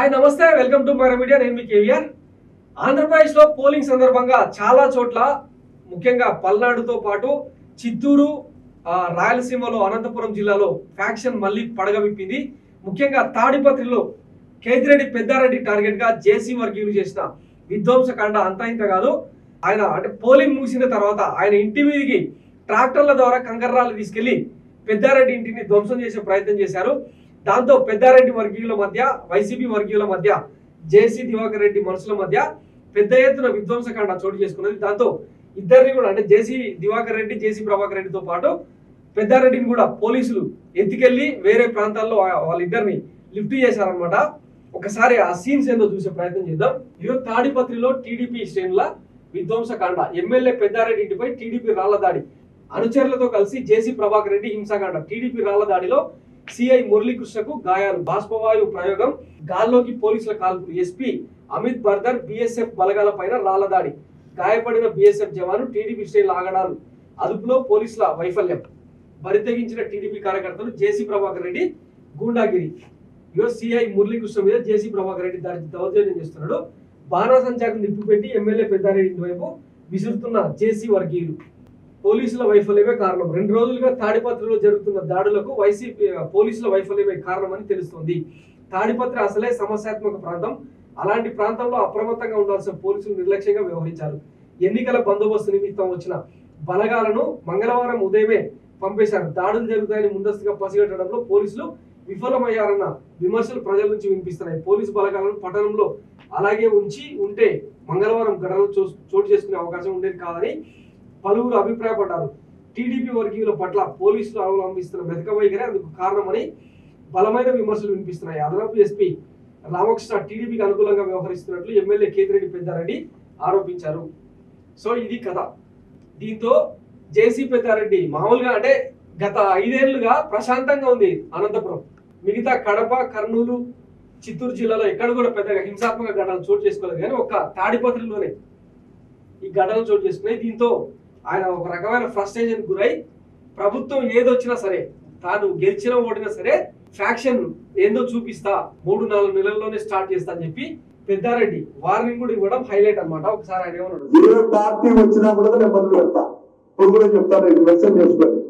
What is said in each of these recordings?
hi నమస్తే welcome to my media నేను మీ కేవీఆర్ ఆంధ్రప్రదేశ్ లో పోలింగ్ సందర్భంగా చాలా చోట్ల ముఖ్యంగా పల్నాడుతో పాటు చిత్తూరు రాయలసీమలో అనంతపురం జిల్లాలో ఫ్యాక్షన్ మళ్ళీ పడగవిప్పింది ముఖ్యంగా తాడిపత్రిలో కేతిరెడ్డి పెద్దారెడ్డి టార్గెట్ గా జేసీ వర్గీయులు చేసిన విధ్వంసకాండ అంతా ఇంత కాదు ఆయన అంటే పోలింగ్ ముగిసిన తర్వాత ఆయన ఇంటి మీదకి ట్రాక్టర్ల ద్వారా కంకర్రాలు తీసుకెళ్లి పెద్దారెడ్డి ఇంటిని ధ్వంసం చేసే ప్రయత్నం చేశారు దాంతో పెద్దారెడ్డి వర్గీయుల మధ్య వైసీపీ వర్గీయుల మధ్య జేసీ దివాకర్ రెడ్డి మనుషుల మధ్య పెద్ద ఎత్తున విధ్వంసకాండ చోటు చేసుకున్నది దాంతో ఇద్దరిని కూడా అంటే జేసీ దివాకర్ రెడ్డి జేసీ ప్రభాకర్ రెడ్డితో పాటు పెద్దారెడ్డిని కూడా పోలీసులు ఎత్తుకెళ్లి వేరే ప్రాంతాల్లో వాళ్ళిద్దరిని లిఫ్ట్ చేశారనమాట ఒకసారి ఆ సీన్స్ ఏందో చూసే ప్రయత్నం చేద్దాం ఈరోజు తాడిపత్రిలో టీడీపీ శ్రేణుల విధ్వంసకాండ ఎమ్మెల్యే పెద్దారెడ్డి ఇంటిపై టీడీపీ రాళ్ల దాడి అనుచరులతో కలిసి జేసీ ప్రభాకర్ రెడ్డి హింసాకాండ టీడీపీ రాళ్ల దాడిలో సిఐ మురళీకృష్ణకు గాయాలు బాష్పవాయువు ప్రయోగం గాల్లోకి పోలీసుల కాల్పులు ఎస్పీ అమిత్ బర్దర్ బీఎస్ఎఫ్ బలగాల పైన రాళ్ల దాడి గాయపడిన బీఎస్ఎఫ్ జవాను టీడీపీ శ్రేణుల ఆగడాలు అదుపులో పోలీసుల వైఫల్యం బరితెగించిన టీడీపీ కార్యకర్తలు జేసీ ప్రభాకర్ రెడ్డి గూండాగిరి సిఐ మురళీకృష్ణ మీద జేసీ ప్రభాకర్ రెడ్డి దౌర్జన్యం చేస్తున్నాడు బాణాసంచాకు నిప్పు పెట్టి ఎమ్మెల్యే పెద్దారెడ్డి వైపు విసురుతున్న జేసీ వర్గీయులు పోలీసుల వైఫల్యమే కారణం 2 రోజులుగా తాడిపత్రిలో జరుగుతున్న దాడులకు వైసీపీ పోలీసుల వైఫల్యమే కారణమని తెలుస్తోంది తాడిపత్రి అసలే సమస్యాత్మక ప్రాంతం అలాంటి ప్రాంతంలో అప్రమత్తంగా ఉండాల్సిన పోలీసులు నిర్లక్ష్యంగా వ్యవహరించారు ఎన్నికల బందోబస్తు నిమిత్తం వచ్చిన బలగాలను మంగళవారం ఉదయమే పంపేశారు దాడులు జరుగుతాయని ముందస్తుగా పసిగట్టడంలో పోలీసులు విఫలమయ్యారన్న విమర్శలు ప్రజల నుంచి వినిపిస్తున్నాయి పోలీసు బలగాలను పట్టణంలో అలాగే ఉంటే మంగళవారం ఘటనలు చోటు చేసుకునే అవకాశం ఉండేది కాదని పలువురు అభిప్రాయపడ్డారు టీడీపీ వర్గీయుల పట్ల పోలీసులు అవలంబిస్తున్న మెతక వైఖరి అందుకు కారణమని బలమైన విమర్శలు వినిపిస్తున్నాయి అదనపు ఎస్పీ రామకృష్ణ టీడీపీకి అనుకూలంగా వ్యవహరిస్తున్నట్లు ఎమ్మెల్యే కేతిరెడ్డి పెద్దారెడ్డి ఆరోపించారు సో ఇది కథ దీంతో జేసీ పెద్దారెడ్డి మామూలుగా అంటే గత 5 ఏళ్లుగా ప్రశాంతంగా ఉంది అనంతపురం మిగతా కడప కర్నూలు చిత్తూరు జిల్లాలో ఎక్కడ కూడా పెద్దగా హింసాత్మక ఘటనలు చోటు చేసుకోలేదు కానీ ఒక్క తాడిపత్రిలోనే ఈ ఘటనలు చోటు చేసుకున్నాయి దీంతో ఆయన ఒక రకమైన ఫ్రస్ట్రేషన్ గురై ప్రభుత్వం ఏదొచ్చినా సరే తాను గెలిచినా ఓడినా సరే ఫ్యాక్షన్ ఏందో చూపిస్తా 3-4 నెలల్లోనే స్టార్ట్ చేస్తా అని చెప్పి పెద్దారెడ్డి వార్నింగ్ కూడా ఇవ్వడం హైలైట్ అన్నమాట ఒకసారి ఆయన ఏమన్నాడు ఏ పార్టీ వచ్చినా కూడా నేను మొదలు పెడతా ఇప్పుడు కూడా చెప్తాను ఇది మెన్షన్ చేసుకోండి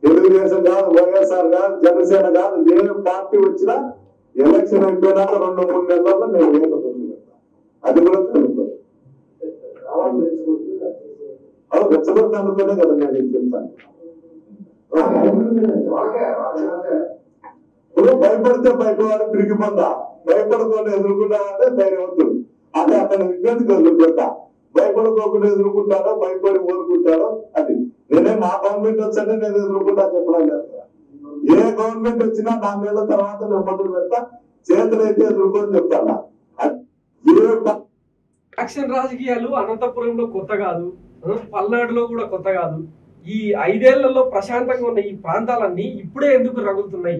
తెలుగుదేశం కాదు వైఎస్ఆర్ కాదు జనసేన కాదు ఏ పార్టీ వచ్చినా ఎలక్షన్ అయిపోయినాక 2-3 నెలల్లో నేను వేద మొదలు పెడతా అది కూడా తెలుసుకోండి రెచ్చగొడతానుకునే కదా నేను చెప్తాను ఇప్పుడు భయపడితే భయపడాలి తిరిగిపోతా భయపడకుండా ఎదుర్కొంటానంటే ధైర్యవంతుడు అంటే అతను విజ్ఞతకు ఎదుర్కొంటా భయపడుకోకుండా ఎదుర్కొంటానో భయపడి ఓదుకుంటానో అది నేనే నా గవర్నమెంట్ వచ్చానే నేను ఎదుర్కొంటా చెప్పడం లేదు ఏ గవర్నమెంట్ వచ్చినా 4 నెలల తర్వాత నేను మొదలు పెడతా చేతులైతే ఎదుర్కొని చెప్తాను యాక్షన్ రాజకీయాలు అనంతపురంలో కొత్త కాదు పల్నాడులో కూడా కొత్త కాదు ఈ 5 ఏళ్లలో ప్రశాంతంగా ఉన్న ఈ ప్రాంతాలన్నీ ఇప్పుడే ఎందుకు రగులుతున్నాయి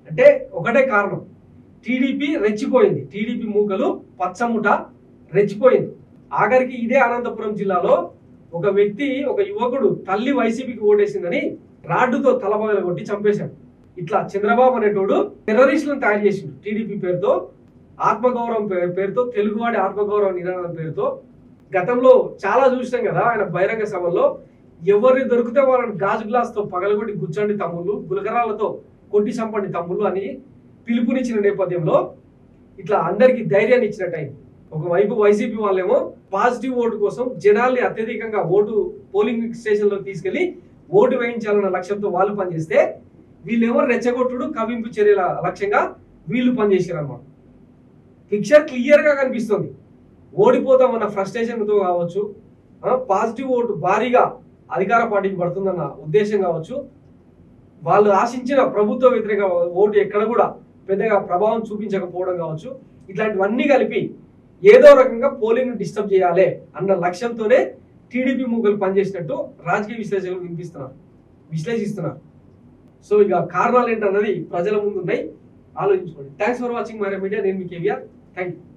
అంటే ఒకటే కారణం టీడీపీ రెచ్చిపోయింది టీడీపీ మూకలు పచ్చముట రెచ్చిపోయింది ఆఖరికి ఇదే అనంతపురం జిల్లాలో ఒక వ్యక్తి ఒక యువకుడు తల్లి వైసీపీకి ఓటేసిందని రాడ్డుతో తలబగల కొట్టి చంపేశాడు ఇట్లా చంద్రబాబు అనేటోడు టెర్రరిస్టులను తయారు చేసిండు టీడీపీ పేరుతో ఆత్మగౌరవం పేరుతో తెలుగువాడి ఆత్మగౌరవ నినాదం పేరుతో గతంలో చాలా చూసినాం కదా ఆయన బహిరంగ సభల్లో ఎవరిని దొరికితే వాళ్ళని గాజు గ్లాస్ తో పగలగొట్టి గుచ్చండి తమ్ముళ్ళు గులకరాలతో కొట్టి చంపండి తమ్ముళ్ళు అని పిలుపునిచ్చిన నేపథ్యంలో ఇట్లా అందరికి ధైర్యాన్ని ఇచ్చినట్టు అయింది ఒకవైపు వైసీపీ వాళ్ళేమో పాజిటివ్ ఓటు కోసం జనాల్ని అత్యధికంగా పోలింగ్ స్టేషన్లోకి తీసుకెళ్లి ఓటు వేయించాలన్న లక్ష్యంతో వాళ్ళు పనిచేస్తే వీళ్ళేమో రెచ్చగొట్టుడు కవింపు చర్యల లక్ష్యంగా వీళ్ళు పనిచేసారు అన్నమాట పిక్చర్ క్లియర్ గా కనిపిస్తుంది ఓడిపోతామన్న ఫ్రస్ట్రేషన్తో కావచ్చు పాజిటివ్ ఓటు భారీగా అధికార పార్టీకి పడుతుందన్న ఉద్దేశం కావచ్చు వాళ్ళు ఆశించిన ప్రభుత్వ వ్యతిరేక ఓటు ఎక్కడ కూడా పెద్దగా ప్రభావం చూపించకపోవడం కావచ్చు ఇట్లాంటివన్నీ కలిపి ఏదో రకంగా పోలింగ్ డిస్టర్బ్ చేయాలి అన్న లక్ష్యంతోనే టీడీపీ మూకలు పనిచేసినట్టు రాజకీయ విశ్లేషకులు విశ్లేషిస్తున్నారు సో ఇక కారణాలు ఏంటన్నది ప్రజల ముందు ఉన్నాయి ఆలోచించుకోండి thanks for watching my media నేను మీ కేవీఆర్ థ్యాంక్ యూ